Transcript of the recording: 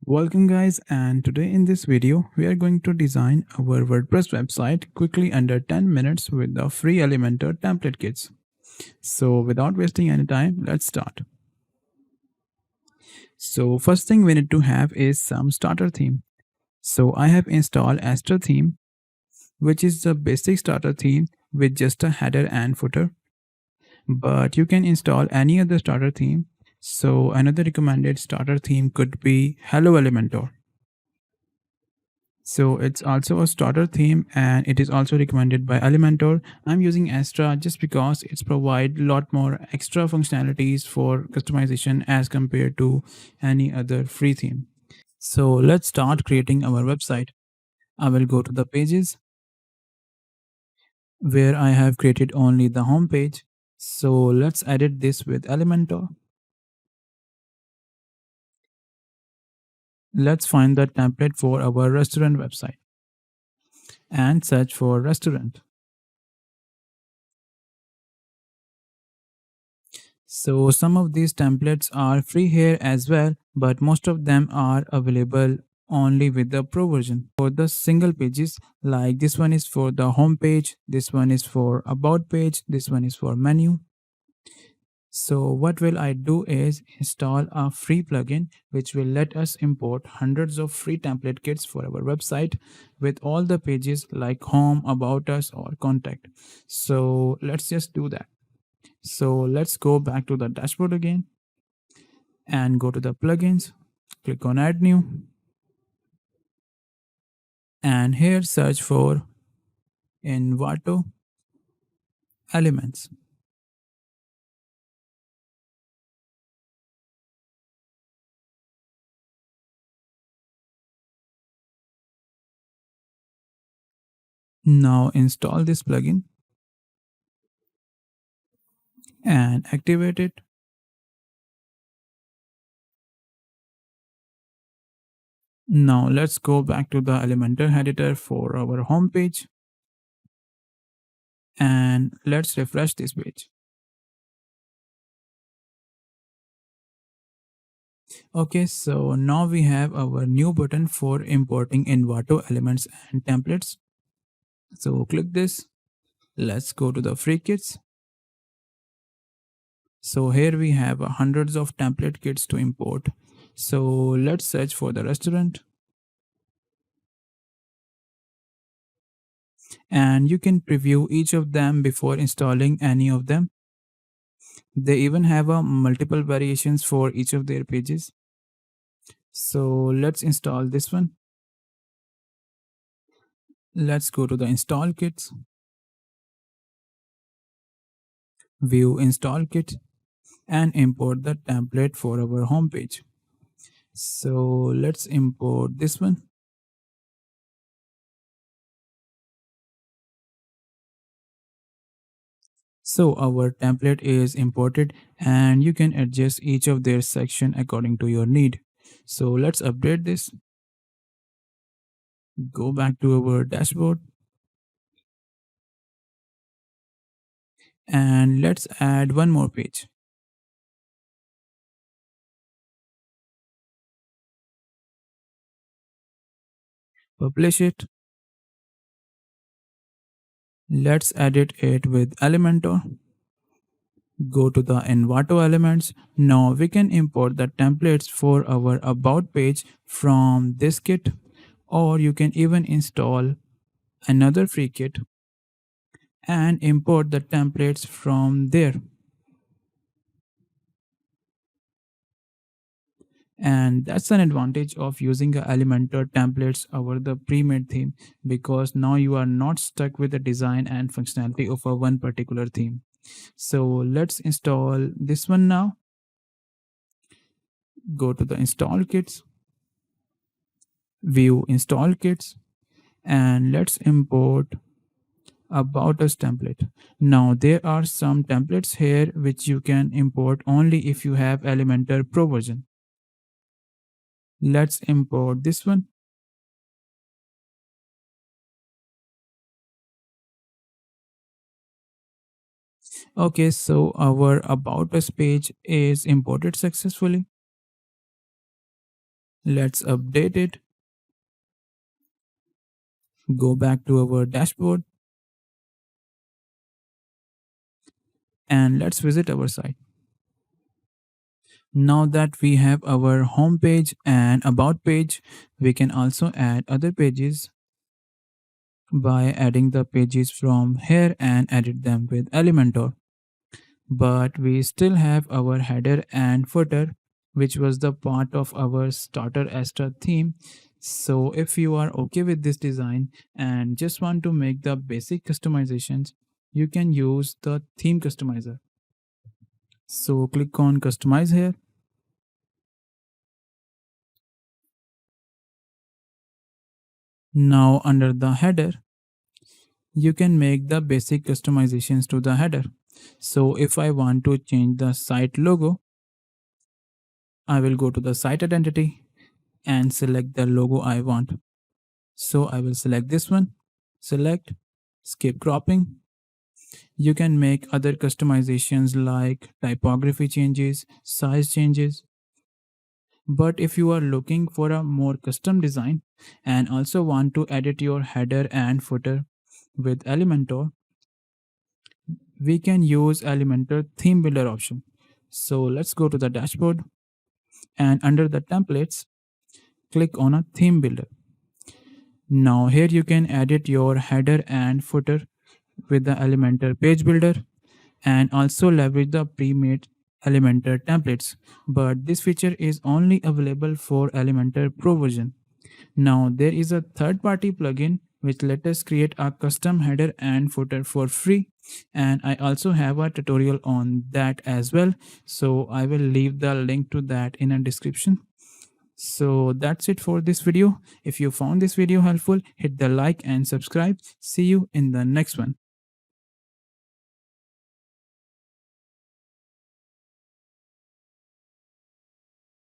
Welcome guys, and today in this video we are going to design our WordPress website quickly under 10 minutes with the free Elementor template kits. So without wasting any time, let's start. So first thing we need to have is some starter theme. So I have installed Astra theme, which is the basic starter theme with just a header and footer. But you can install any other starter theme. So another recommended starter theme could be Hello Elementor. So it's also a starter theme and it is also recommended by Elementor. I'm using Astra just because it's provide a lot more extra functionalities for customization as compared to any other free theme. So let's start creating our website. I will go to the pages where I have created only the home page. So let's edit this with Elementor. Let's find the template for our restaurant website and search for restaurant. So some of these templates are free here as well, but most of them are available only with the pro version. For the single pages, like this one is for the home page, this one is for about page, this one is for menu. So what will I do is install a free plugin which will let us import hundreds of free template kits for our website with all the pages like home, about us or contact. So let's just do that. So let's go back to the dashboard again and go to the plugins, click on add new, and here search for Envato elements. Now install this plugin and activate it. Now let's go back to the Elementor editor for our home page and let's refresh this page. Okay, so now we have our new button for importing Envato elements and templates. So click this. Let's go to the free kits. So here we have hundreds of template kits to import. So let's search for the restaurant. And you can preview each of them before installing any of them. They even have a multiple variations for each of their pages. So let's install this one. Let's go to the install kits, view install kit, and import the template for our home page. So let's import this one. So our template is imported and you can adjust each of their section according to your need. So let's update this. Go back to our dashboard and let's add one more page. Publish it. Let's edit it with Elementor. Go to the Envato elements. Now we can import the templates for our about page from this kit, or you can even install another free kit and import the templates from there. And that's an advantage of using a Elementor templates over the pre-made theme, because now you are not stuck with the design and functionality of a one particular theme. So let's install this one now. Go to the install kits, view install kits, and let's import about us template. Now there are some templates here which you can import only if you have Elementor Pro version. Let's import this one. Okay, so our about us page is imported successfully. Let's update it. Go back to our dashboard and let's visit our site. Now that we have our home page and about page, we can also add other pages by adding the pages from here and edit them with Elementor. But we still have our header and footer, which was the part of our starter Astra theme. So if you are okay with this design and just want to make the basic customizations, you can use the theme customizer. So click on customize here. Now under the header, you can make the basic customizations to the header. So if I want to change the site logo, I will go to the site identity and select the logo I want. So I will select this one, select, skip cropping. You can make other customizations like typography changes, size changes. But if you are looking for a more custom design and also want to edit your header and footer with Elementor, we can use Elementor theme builder option. So let's go to the dashboard and under the templates, click on a theme builder. Now here you can edit your header and footer with the Elementor page builder and also leverage the pre-made Elementor templates. But this feature is only available for Elementor Pro version. Now there is a third-party plugin which let us create a custom header and footer for free, and I also have a tutorial on that as well, so I will leave the link to that in a description. So that's it for this video. If you found this video helpful, hit the like and subscribe. See you in the next one.